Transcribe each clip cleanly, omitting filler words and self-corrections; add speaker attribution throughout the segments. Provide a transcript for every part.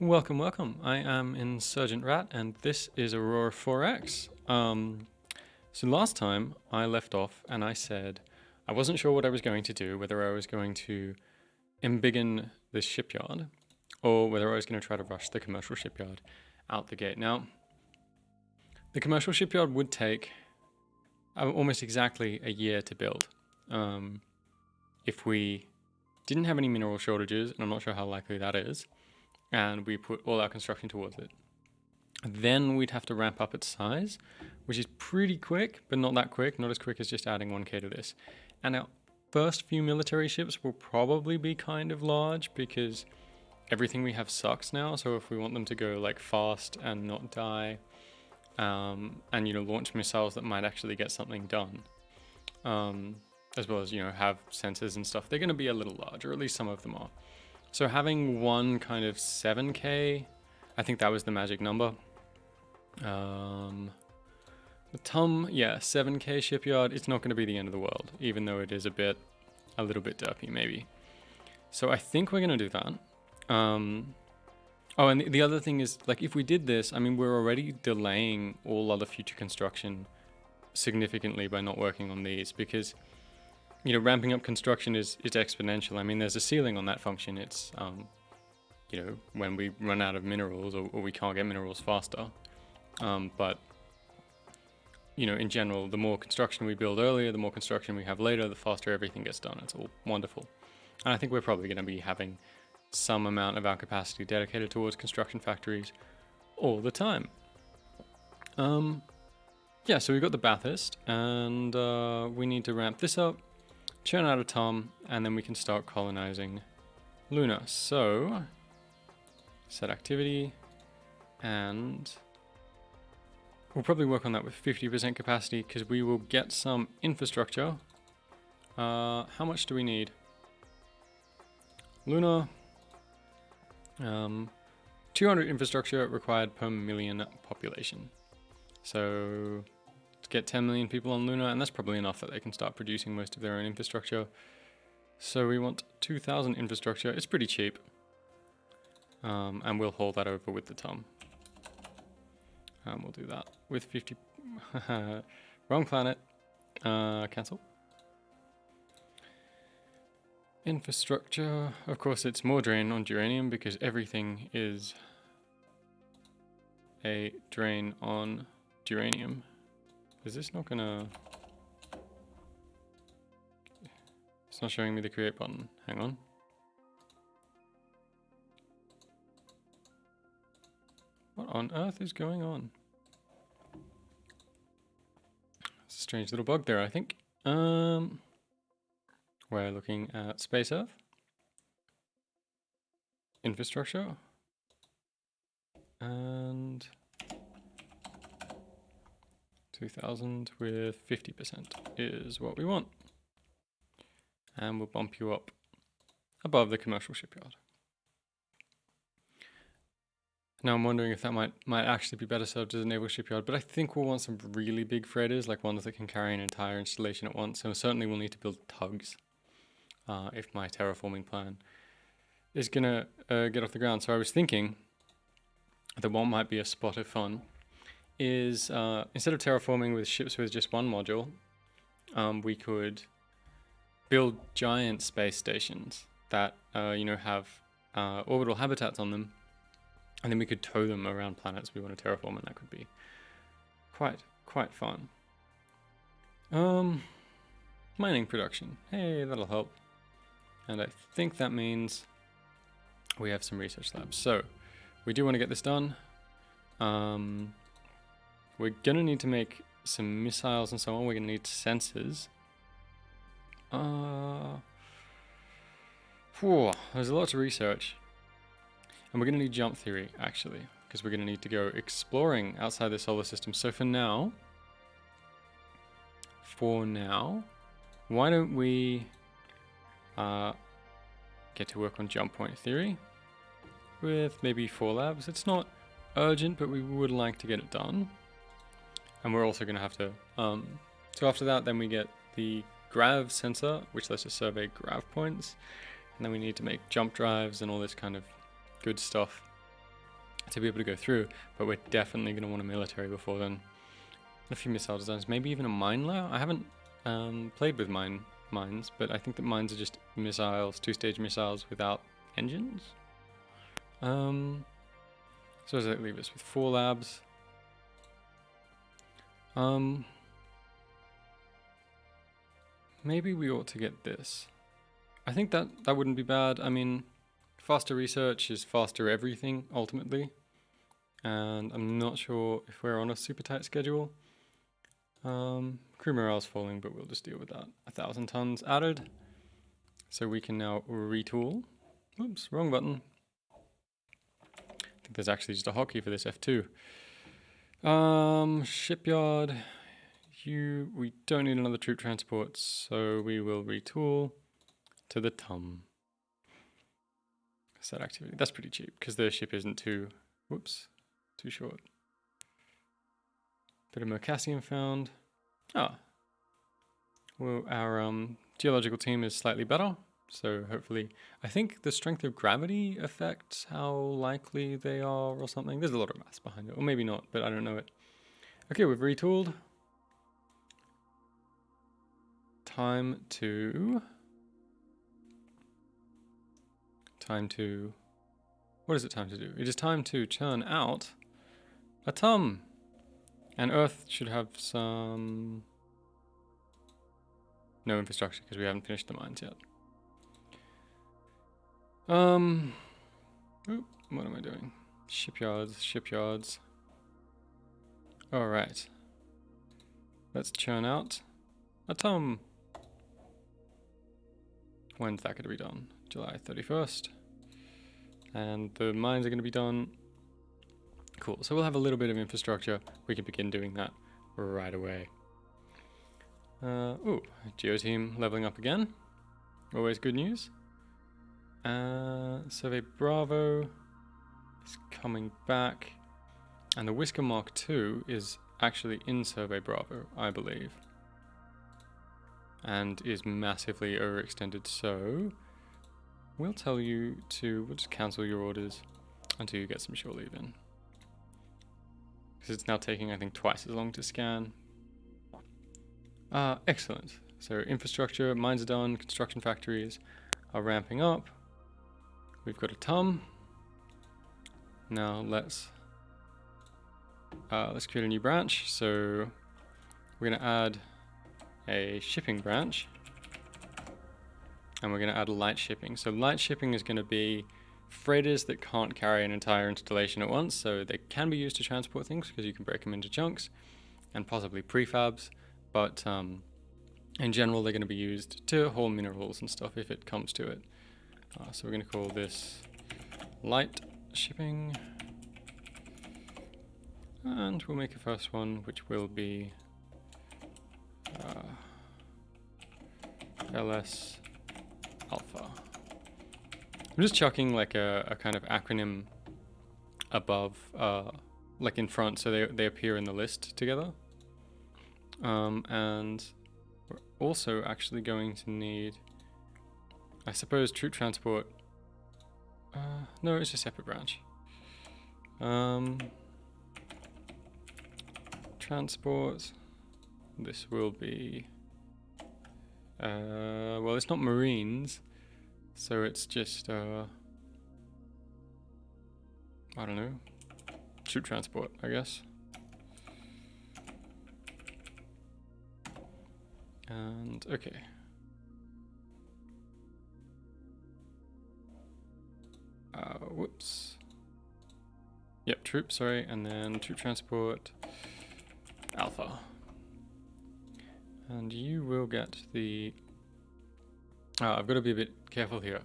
Speaker 1: Welcome, welcome. I am Insurgent Rat, and this is Aurora 4X. So last time I left off and I said I wasn't sure what I was going to do, whether I was going to embiggen this shipyard or whether I was going to try to rush the commercial shipyard out the gate. Now, the commercial shipyard would take almost exactly a year to build. If we didn't have any mineral shortages, and I'm not sure how likely that is, and we put all our construction towards it. Then we'd have to ramp up its size, which is pretty quick, but not that quick, not as quick as just adding 1k to this. And our first few military ships will probably be kind of large because everything we have sucks now. So if we want them to go like fast and not die, and launch missiles that might actually get something done, as well as have sensors and stuff, they're going to be a little larger, or at least some of them are. So having one kind of 7k, I think that was the magic number. The 7k shipyard, it's not going to be the end of the world, even though it is a little bit derpy maybe. So I think we're going to do that. And the other thing is, like, if we did this, I mean, we're already delaying all other future construction significantly by not working on these, because ramping up construction is exponential. I mean, there's a ceiling on that function. It's, when we run out of minerals or we can't get minerals faster. But, in general, the more construction we build earlier, the more construction we have later, the faster everything gets done. It's all wonderful. And I think we're probably going to be having some amount of our capacity dedicated towards construction factories all the time. So we've got the Bathurst, and we need to ramp this up, churn out a Tom, and then we can start colonizing Luna. So, set activity, and we'll probably work on that with 50% capacity because we will get some infrastructure. How much do we need? Luna, 200 infrastructure required per million population. So to get 10 million people on Luna, and that's probably enough that they can start producing most of their own infrastructure. So we want 2,000 infrastructure. It's pretty cheap. And we'll haul that over with the Tom. We'll do that with 50. Wrong planet. Cancel. Infrastructure. Of course, it's more drain on uranium because everything is a drain on uranium. Is this not gonna... It's not showing me the create button. Hang on. What on earth is going on? It's a strange little bug there, I think. We're looking at Space Earth. Infrastructure. And 2,000 with 50% is what we want. And we'll bump you up above the commercial shipyard. Now I'm wondering if that might actually be better served as a naval shipyard, but I think we'll want some really big freighters, like ones that can carry an entire installation at once. So certainly we'll need to build tugs if my terraforming plan is gonna get off the ground. So I was thinking that what might be a spot of fun is instead of terraforming with ships with just one module, we could build giant space stations that have orbital habitats on them, and then we could tow them around planets we want to terraform, and that could be quite fun. Mining production. Hey, that'll help. And I think that means we have some research labs. So we do want to get this done. We're gonna need to make some missiles and so on. We're gonna need sensors. There's a lot to research. And we're going to need jump theory, actually, because we're going to need to go exploring outside the solar system. So for now, why don't we get to work on jump point theory with maybe 4 labs. It's not urgent, but we would like to get it done. And we're also going to have to... so after that, then we get the grav sensor, which lets us survey grav points. And then we need to make jump drives and all this kind of good stuff. to be able to go through, but we're definitely going to want a military before then. A few missile designs, maybe even a mine layer. I haven't played with mines, but I think that mines are just missiles, two-stage missiles without engines. So does that leave us with 4 labs? Maybe we ought to get this. I think that wouldn't be bad. I mean, faster research is faster everything, ultimately. And I'm not sure if we're on a super tight schedule. Crew morale's falling, but we'll just deal with that. 1,000 tons added. So we can now retool. Oops, wrong button. I think there's actually just a hotkey for this F2. Shipyard. We don't need another troop transport, so we will retool to the TUM. Set activity. That's pretty cheap because the ship isn't too short. Bit of Mercassian found. Well, our geological team is slightly better, so hopefully, I think the strength of gravity affects how likely they are or something. There's a lot of maths behind it, or maybe not, but I don't know it. Okay, we've retooled. Time to... What is it time to do? It is time to churn out a TUM. And Earth should have some... No infrastructure because we haven't finished the mines yet. What am I doing? Shipyards. Alright. Let's churn out a TUM. When's that going to be done? July 31st. And the mines are going to be done. Cool. So we'll have a little bit of infrastructure. We can begin doing that right away. Geo team leveling up again. Always good news. Survey Bravo is coming back. And the Whisker Mark II is actually in Survey Bravo, I believe. And is massively overextended, so we'll tell you we'll just cancel your orders until you get some shore leave in. Because it's now taking, I think, twice as long to scan. Excellent. So infrastructure, mines are done, construction factories are ramping up. We've got a TUM. Now let's create a new branch. So we're going to add a shipping branch. And we're going to add light shipping. So light shipping is going to be freighters that can't carry an entire installation at once. So they can be used to transport things because you can break them into chunks and possibly prefabs. But in general, they're going to be used to haul minerals and stuff if it comes to it. So we're going to call this light shipping. And we'll make a first one, which will be LS Alpha. I'm just chucking like a kind of acronym above, like in front, so they appear in the list together. And we're also actually going to need, I suppose, troop transport. No, it's a separate branch. Transport. This will be, well, it's not Marines, so it's just, I don't know, troop transport, I guess. And, okay. Whoops. Yep, troop, sorry, and then troop transport Alpha. And you will get the... I've got to be a bit careful here,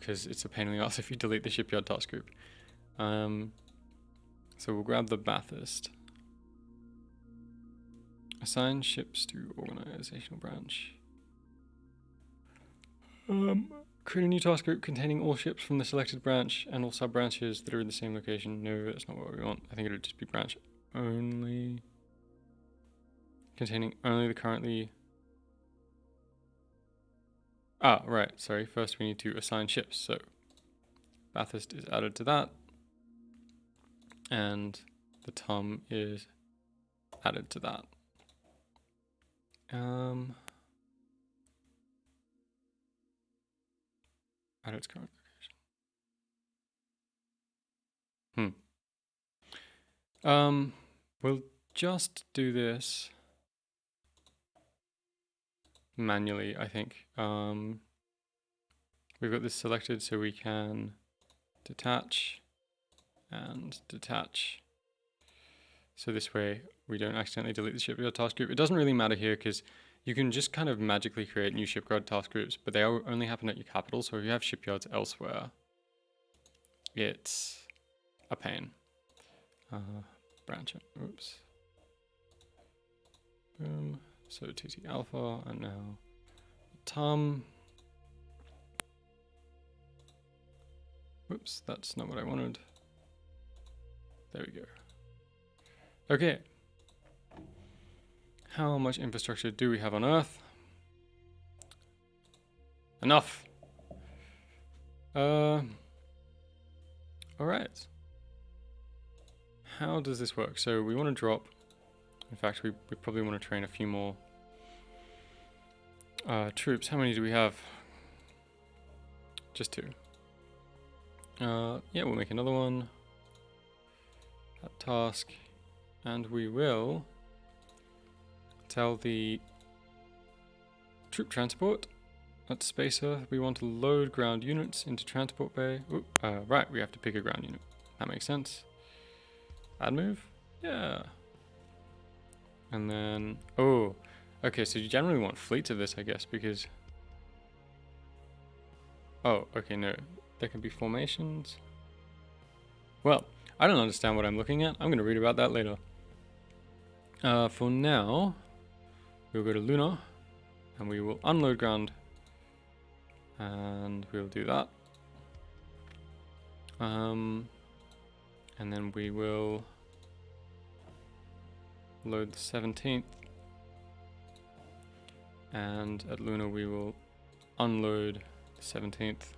Speaker 1: because it's a pain in the ass if you delete the shipyard task group. So we'll grab the Bathurst. Assign ships to organizational branch. Create a new task group containing all ships from the selected branch and all sub-branches that are in the same location. No, that's not what we want. I think it would just be branch only. Containing only the currently... right, sorry. First we need to assign ships, so Bathurst is added to that. and the TUM is added to that. At its current location. We'll just do this manually, I think. We've got this selected so we can detach and detach. So this way we don't accidentally delete the shipyard task group. It doesn't really matter here because you can just kind of magically create new shipyard task groups, but they only happen at your capital. So if you have shipyards elsewhere, it's a pain. Branch it. Oops. Boom. So TT alpha and now TUM. Whoops, that's not what I wanted. There we go. Okay. How much infrastructure do we have on Earth? Enough. All right. How does this work? So we want to drop. In fact, we probably want to train a few more troops. How many do we have? Just 2. Yeah, we'll make another one. That task. And we will tell the troop transport at Space Earth we want to load ground units into transport bay. Right, we have to pick a ground unit. That makes sense. Add move? Yeah. And then, oh, okay, so you generally want fleets of this, I guess, because, oh, okay, no, there can be formations. Well, I don't understand what I'm looking at. I'm going to read about that later. For now, we'll go to Luna, and we will unload ground, and we'll do that. And then we will load the 17th, and at Luna we will unload the 17th,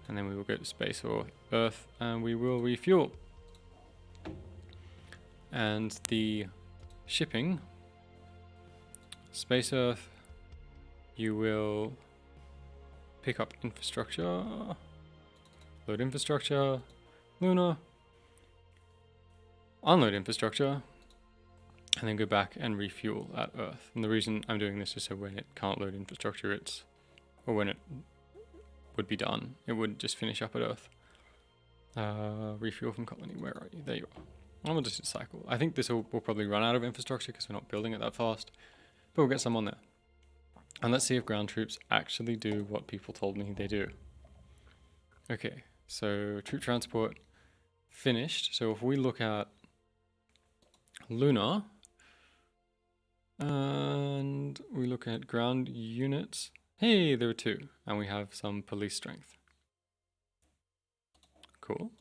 Speaker 1: and then we will go to Space or Earth, and we will refuel. And the shipping, Space Earth, you will pick up infrastructure, load infrastructure, Luna, unload infrastructure, and then go back and refuel at Earth. And the reason I'm doing this is so when it can't load infrastructure, or when it would be done, it would just finish up at Earth. Refuel from colony, where are you? There you are. I'm gonna just cycle. I think this will probably run out of infrastructure because we're not building it that fast, but we'll get some on there. And let's see if ground troops actually do what people told me they do. Okay, so troop transport finished. So if we look at Luna, and we look at ground units, hey, there are 2, and we have some police strength. Cool.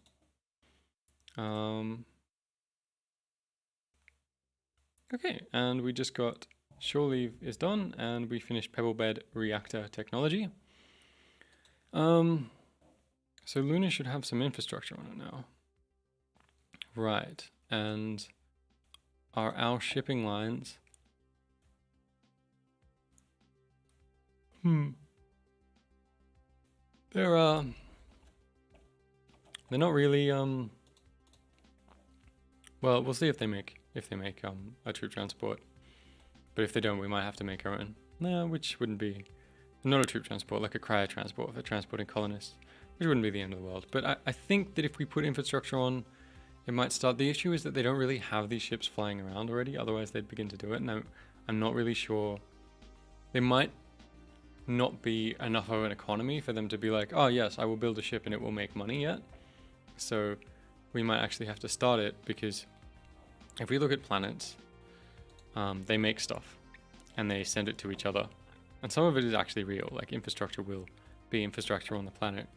Speaker 1: Okay, and we just got shore leave is done, and we finished pebble bed reactor technology. So Luna should have some infrastructure on it now. Right, and are our shipping lines? They're not really well, we'll see if they make a troop transport. But if they don't, we might have to make our own. No, which wouldn't be not a troop transport, like a cryo transport for transporting colonists, which wouldn't be the end of the world. But I think that if we put infrastructure on, it might start. The issue is that they don't really have these ships flying around already, otherwise they'd begin to do it. And I'm not really sure. They might not be enough of an economy for them to be like, oh yes, I will build a ship and it will make money yet. So we might actually have to start it, because if we look at planets, they make stuff and they send it to each other. And some of it is actually real, like infrastructure will be infrastructure on the planet.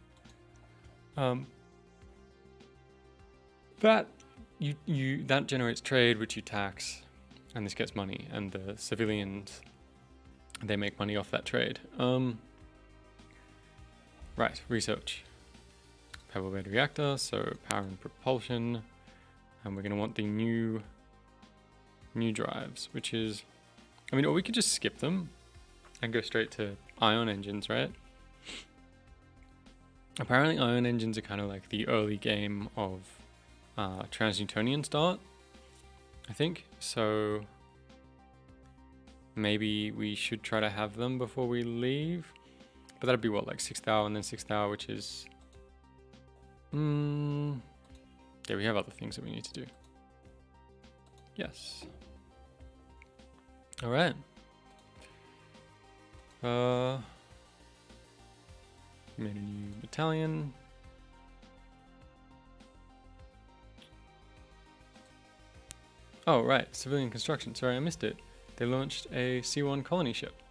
Speaker 1: That generates trade, which you tax, and this gets money, and the civilians, they make money off that trade. Right, research. Pebble bed reactor, so power and propulsion. And we're going to want the new drives, which is, I mean, or we could just skip them and go straight to ion engines, right? Apparently ion engines are kind of like the early game of Trans-Newtonian start, I think. So maybe we should try to have them before we leave. But that'd be what, like 6th hour and then 6th hour, which is... yeah, we have other things that we need to do. Yes. All right. Made a new battalion. Oh, right, civilian construction. Sorry, I missed it. They launched a C1 colony ship.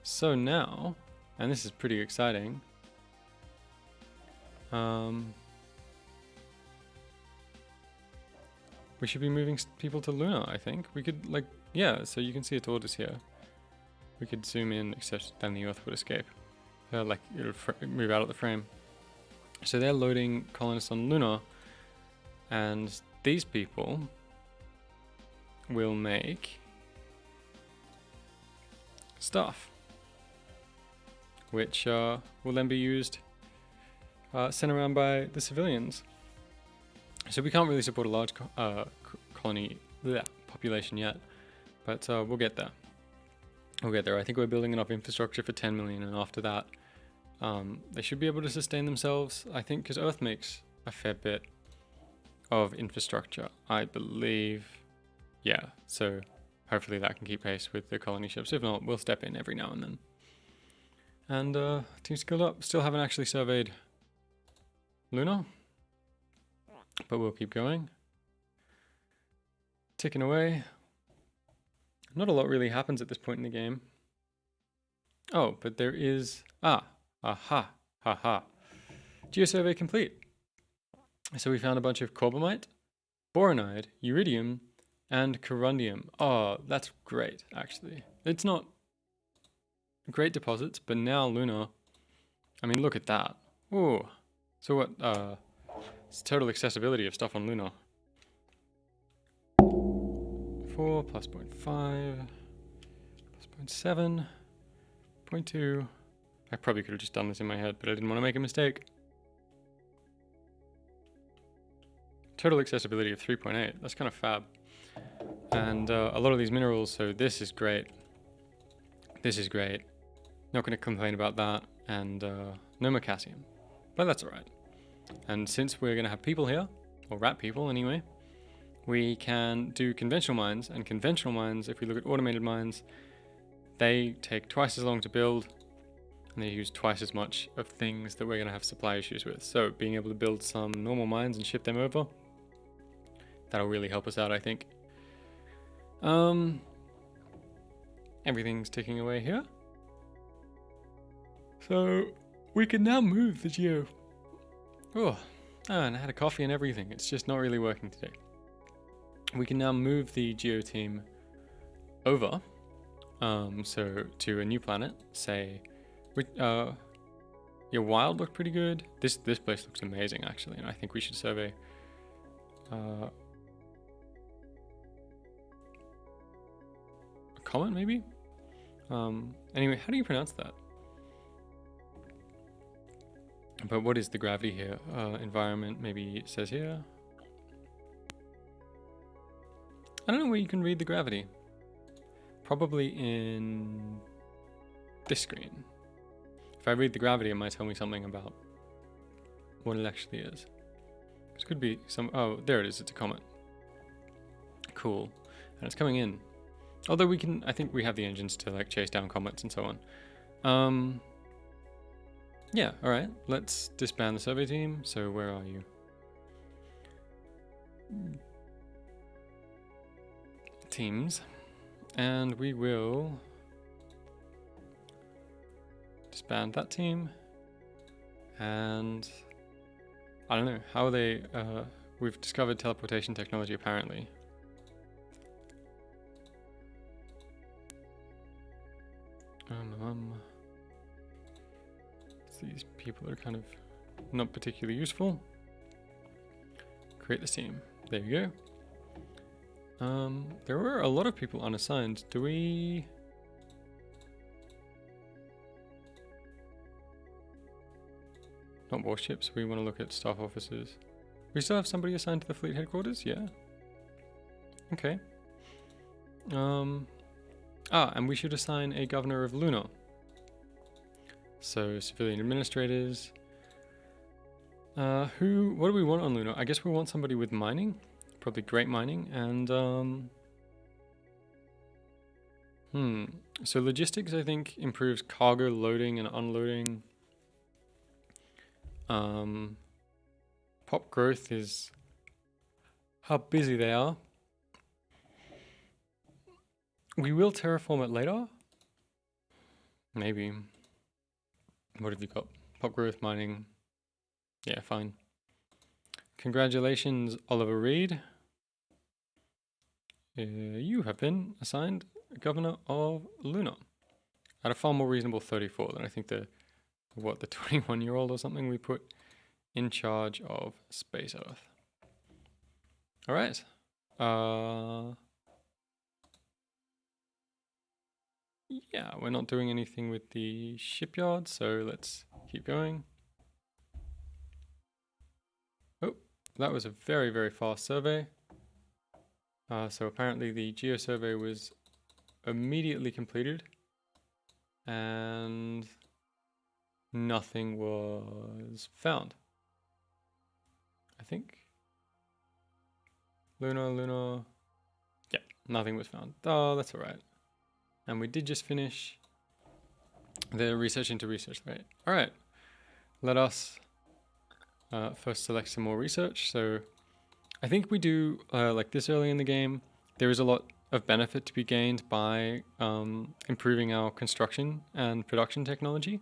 Speaker 1: So now, and this is pretty exciting, we should be moving people to Luna, I think. We could, like, yeah, so you can see a tortoise here. We could zoom in, except then the Earth would escape. Like, it would move out of the frame. So they're loading colonists on Luna, and these people will make stuff, which will then be used, sent around by the civilians. So we can't really support a large colony population yet, but we'll get there. We'll get there. I think we're building enough infrastructure for 10 million, and after that, they should be able to sustain themselves, I think, because Earth makes a fair bit of infrastructure, I believe. Yeah, so hopefully that can keep pace with the colony ships. If not, we'll step in every now and then. And team skilled up. Still haven't actually surveyed Luna, but we'll keep going. Ticking away. Not a lot really happens at this point in the game. Oh, but there is... aha, haha. Geosurvey complete. So we found a bunch of corbamite, boronite, iridium, and corundium. Oh, that's great, actually. It's not great deposits, but now Luna... I mean, look at that. Ooh. So what, it's total accessibility of stuff on Luna. 4 plus 0.5 plus 0.7, 0.2. I probably could have just done this in my head, but I didn't want to make a mistake. Total accessibility of 3.8. That's kind of fab. And a lot of these minerals, so this is great. This is great. Not going to complain about that. And no macassium. But that's alright. And since we're going to have people here, or rat people anyway, we can do conventional mines. And conventional mines, if we look at automated mines, they take twice as long to build, and they use twice as much of things that we're going to have supply issues with. So being able to build some normal mines and ship them over, that'll really help us out, I think. Everything's ticking away here. So we can now move the geo. Oh, and I had a coffee and everything. It's just not really working today. We can now move the geo team over, so to a new planet. Say, your wild looked pretty good. This place looks amazing, actually, and I think we should survey. A comet, maybe. Anyway, how do you pronounce that? But what is the gravity here? Environment, maybe it says here. I don't know where you can read the gravity. Probably in this screen. If I read the gravity, it might tell me something about what it actually is. This could be some... Oh, there it is. It's a comet. Cool. And it's coming in. Although we can... I think we have the engines to, like, chase down comets and so on. Yeah, alright. Let's disband the survey team. So where are you? Teams. And we will disband that team. And I don't know, how are they... we've discovered teleportation technology, apparently. These people are kind of not particularly useful. Create this team. There you go. There were a lot of people unassigned. Do we... Not warships, we want to look at staff officers. We still have somebody assigned to the fleet headquarters? Yeah. Okay. And we should assign a governor of Luna. So, civilian administrators. What do we want on Luna? I guess we want somebody with mining. Probably great mining. And, so logistics, I think, improves cargo loading and unloading. Pop growth is how busy they are. We will terraform it later. Maybe. What have you got? Pop growth, mining. Yeah, fine. Congratulations, Oliver Reed. You have been assigned governor of Luna at a far more reasonable 34 than I think the 21-year-old or something we put in charge of Space Earth. All right. Yeah, we're not doing anything with the shipyard, so let's keep going. Oh, that was a very, very fast survey. So apparently the geo survey was immediately completed and nothing was found. I think. Luna. Yeah, nothing was found. Oh, that's all right. And we did just finish the research into research, right? All right. Let us first select some more research. So I think we do, like this early in the game, there is a lot of benefit to be gained by improving our construction and production technology.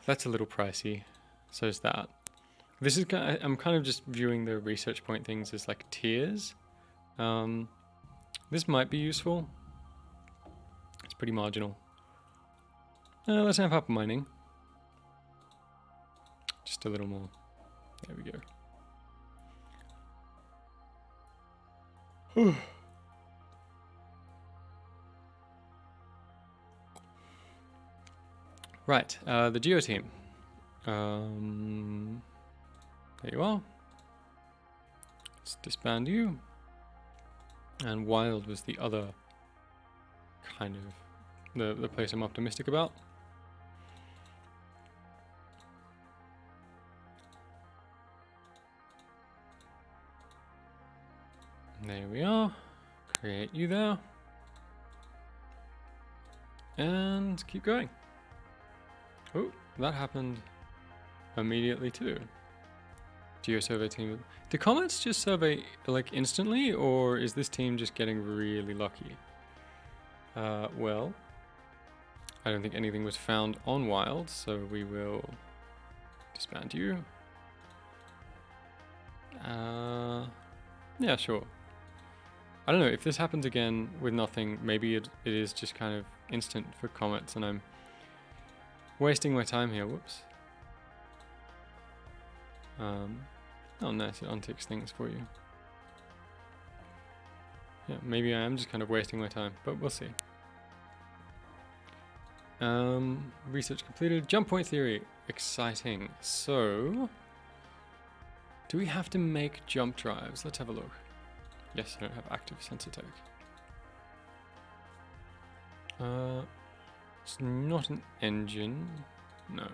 Speaker 1: That's a little pricey. So is that. This is I'm kind of just viewing the research point things as like tiers. This might be useful. It's pretty marginal. Let's have up mining. Just a little more. There we go. Right, the Geo team. There you are. Let's disband you. And Wild was the other kind of the place I'm optimistic about. There we are. Create you there. And keep going. Oh, that happened immediately too. Geo-survey team. Do comets just survey like instantly, or is this team just getting really lucky? Well, I don't think anything was found on Wild, so we will disband you. Yeah, sure. I don't know, if this happens again with nothing, maybe it is just kind of instant for comets and I'm wasting my time here. Whoops. Oh nice, it unticks things for you. Yeah, maybe I am just kind of wasting my time, but we'll see. Research completed. Jump point theory. Exciting. So, do we have to make jump drives? Let's have a look. Yes, I don't have active sensor tech. It's not an engine. No.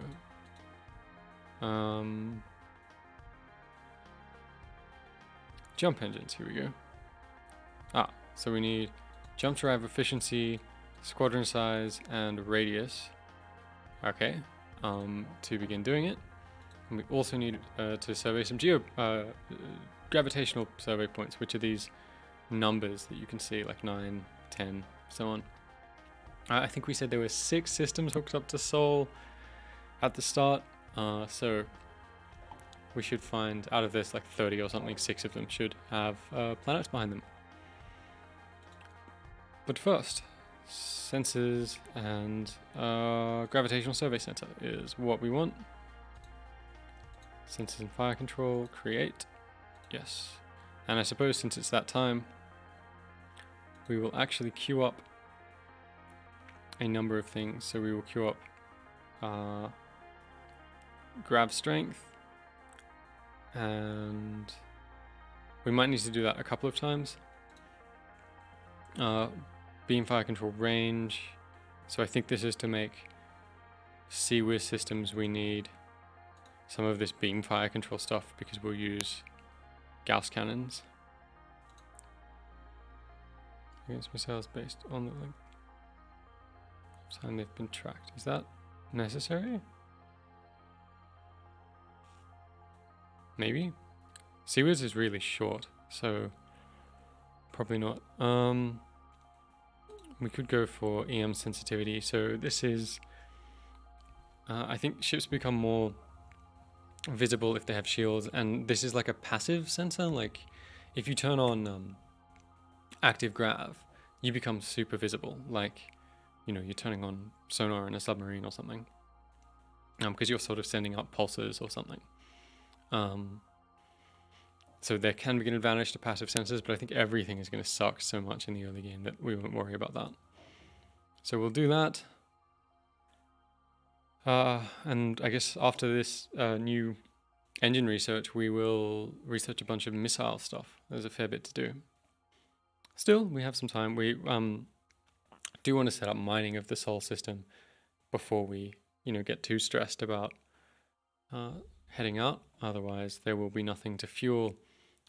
Speaker 1: Jump engines, here we go. So we need jump drive efficiency, squadron size, and radius. Okay, to begin doing it. And we also need to survey some gravitational survey points, which are these numbers that you can see, like 9, 10, so on. I think we said there were 6 systems hooked up to Sol at the start, so we should find, out of this like 30 or something, 6 of them should have planets behind them. But first, sensors and gravitational survey center is what we want. Sensors and fire control, create. Yes. And I suppose since it's that time, we will actually queue up a number of things. So we will queue up grab strength, and we might need to do that a couple of times. Beam fire control range. So I think this is to make CWIS systems. We need some of this beam fire control stuff because we'll use Gauss cannons against missiles based on the length of time they've been tracked. Is that necessary? Maybe. CWIS is really short, so probably not. We could go for EM sensitivity. So this is, I think ships become more visible if they have shields, and this is like a passive sensor. Like if you turn on active grav, you become super visible. Like, you know, you're turning on sonar in a submarine or something, because you're sort of sending out pulses or something. So there can be an advantage to passive sensors, but I think everything is going to suck so much in the early game that we won't worry about that. So we'll do that. And I guess after this new engine research, we will research a bunch of missile stuff. There's a fair bit to do. Still, we have some time. We do want to set up mining of the Sol system before we, get too stressed about heading out. Otherwise, there will be nothing to fuel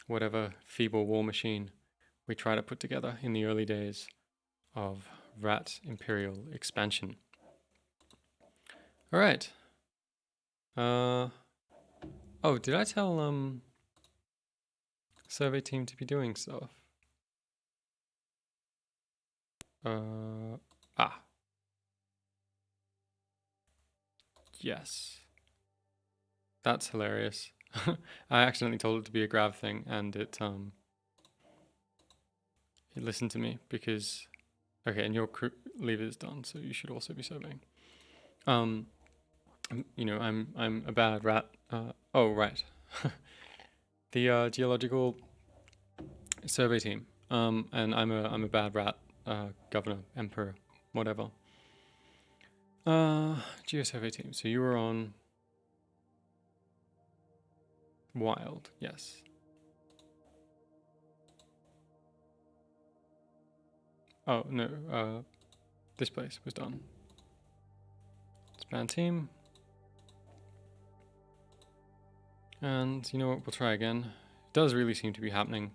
Speaker 1: whatever feeble war machine we try to put together in the early days of Rat Imperial expansion. All right. Oh, did I tell survey team to be doing stuff? Yes. That's hilarious. I accidentally told it to be a grav thing, and it listened to me because, okay, and your crew lever is done, so you should also be surveying. I'm a bad rat. Oh right, the geological survey team. And I'm a bad rat. Governor, emperor, whatever. Geo survey team. So you were on Wild, yes. Oh, no, this place was done. Expand team. And you know what, we'll try again. It does really seem to be happening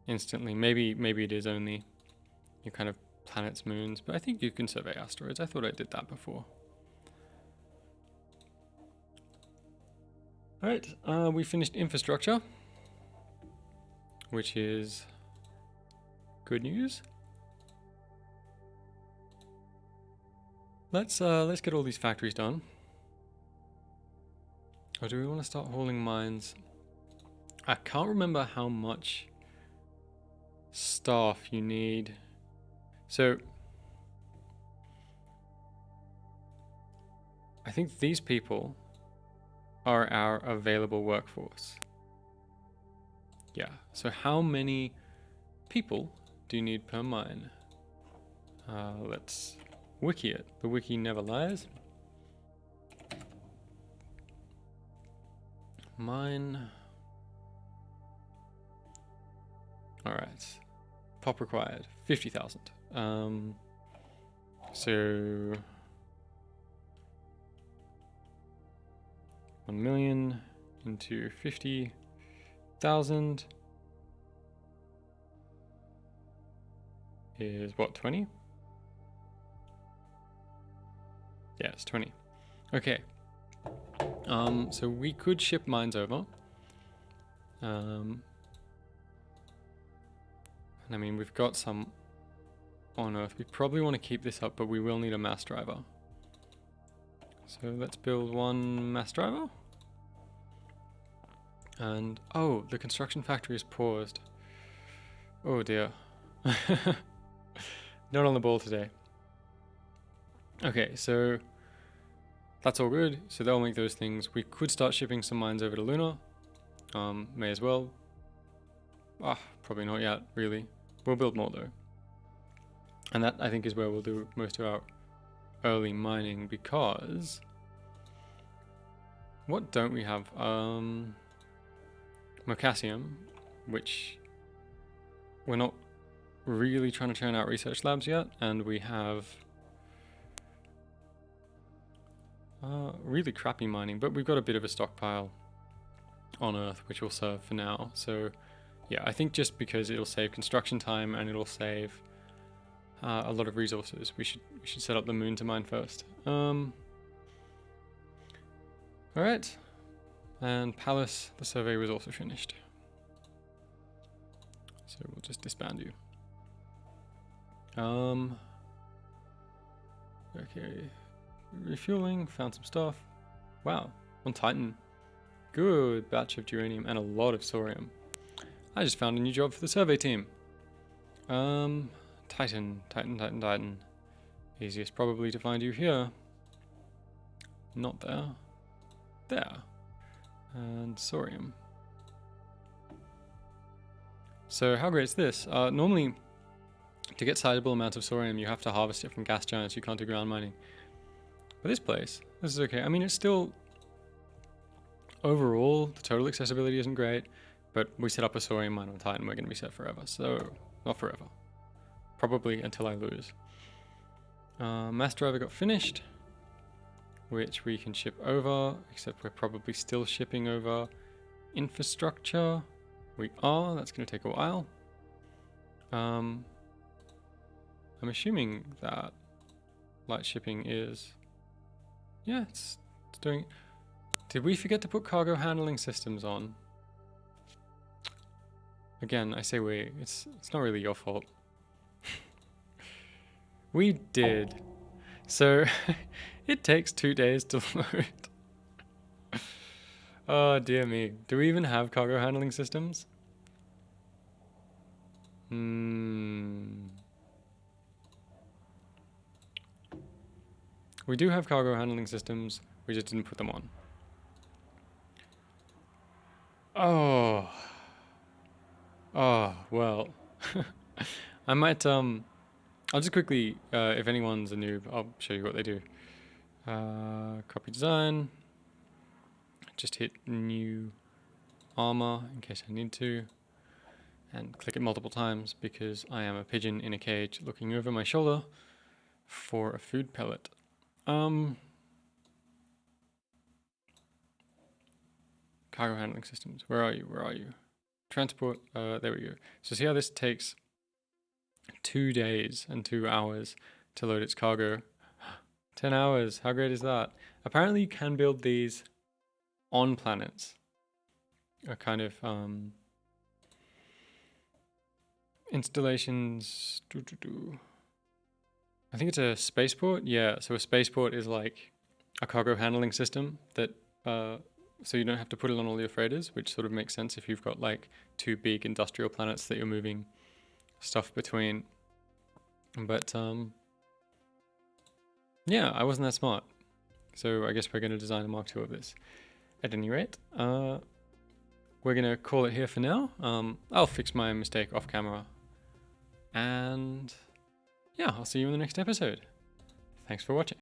Speaker 1: instantly. Maybe it is only your kind of planets, moons, but I think you can survey asteroids. I thought I did that before. Alright, we finished infrastructure, which is good news. Let's get all these factories done. Or do we want to start hauling mines? I can't remember how much staff you need. So I think these people are our available workforce. Yeah, so how many people do you need per mine? Let's wiki it. The wiki never lies. Mine. Alright. Pop required. 50,000. So 1 million into 50,000 is what, 20? Yeah, it's 20. Okay. So we could ship mines over. And I mean, we've got some on Earth. We probably want to keep this up, but we will need a mass driver. So let's build one mass driver. And, oh, the construction factory is paused. Oh dear. Not on the ball today. Okay, so that's all good. So they'll make those things. We could start shipping some mines over to Luna. May as well. Probably not yet, really. We'll build more though. And that, I think, is where we'll do most of our early mining, because what don't we have? Mocassium, which we're not really trying to churn out research labs yet, and we have really crappy mining, but we've got a bit of a stockpile on Earth which will serve for now. So yeah, I think just because it'll save construction time and it'll save a lot of resources, we should set up the moon to mine first. All right, and Palace, the survey was also finished, so we'll just disband you. Okay, refueling, found some stuff. Wow, on Titan, good batch of geranium and a lot of thorium. I just found a new job for the survey team. Titan. Easiest probably to find you here. Not there. There. And thorium. So how great is this? Normally, to get sizable amount of thorium, you have to harvest it from gas giants. You can't do ground mining. But this place, this is okay. I mean, it's still... Overall, the total accessibility isn't great, but we set up a thorium mine on Titan, we're going to be set forever. So, not forever. Probably until I lose. Mass driver got finished, which we can ship over, except we're probably still shipping over infrastructure. We are, that's going to take a while. I'm assuming that light shipping is... Yeah, it's doing... Did we forget to put cargo handling systems on? Again, I say we, it's not really your fault. We did. So, it takes 2 days to load. Oh dear me. Do we even have cargo handling systems? We do have cargo handling systems, we just didn't put them on. Oh, well. I might, I'll just quickly, if anyone's a noob, I'll show you what they do. Copy design. Just hit new armor in case I need to. And click it multiple times because I am a pigeon in a cage looking over my shoulder for a food pellet. Cargo handling systems. Where are you? Transport. There we go. So see how this takes 2 days and 2 hours to load its cargo. 10 hours. How great is that? Apparently you can build these on planets. A kind of installations. I think it's a spaceport. Yeah, so a spaceport is like a cargo handling system that so you don't have to put it on all your freighters, which sort of makes sense if you've got like 2 big industrial planets that you're moving stuff between. But yeah, I wasn't that smart. So I guess we're going to design a Mark II of this. At any rate, we're going to call it here for now. I'll fix my mistake off camera. And yeah, I'll see you in the next episode. Thanks for watching.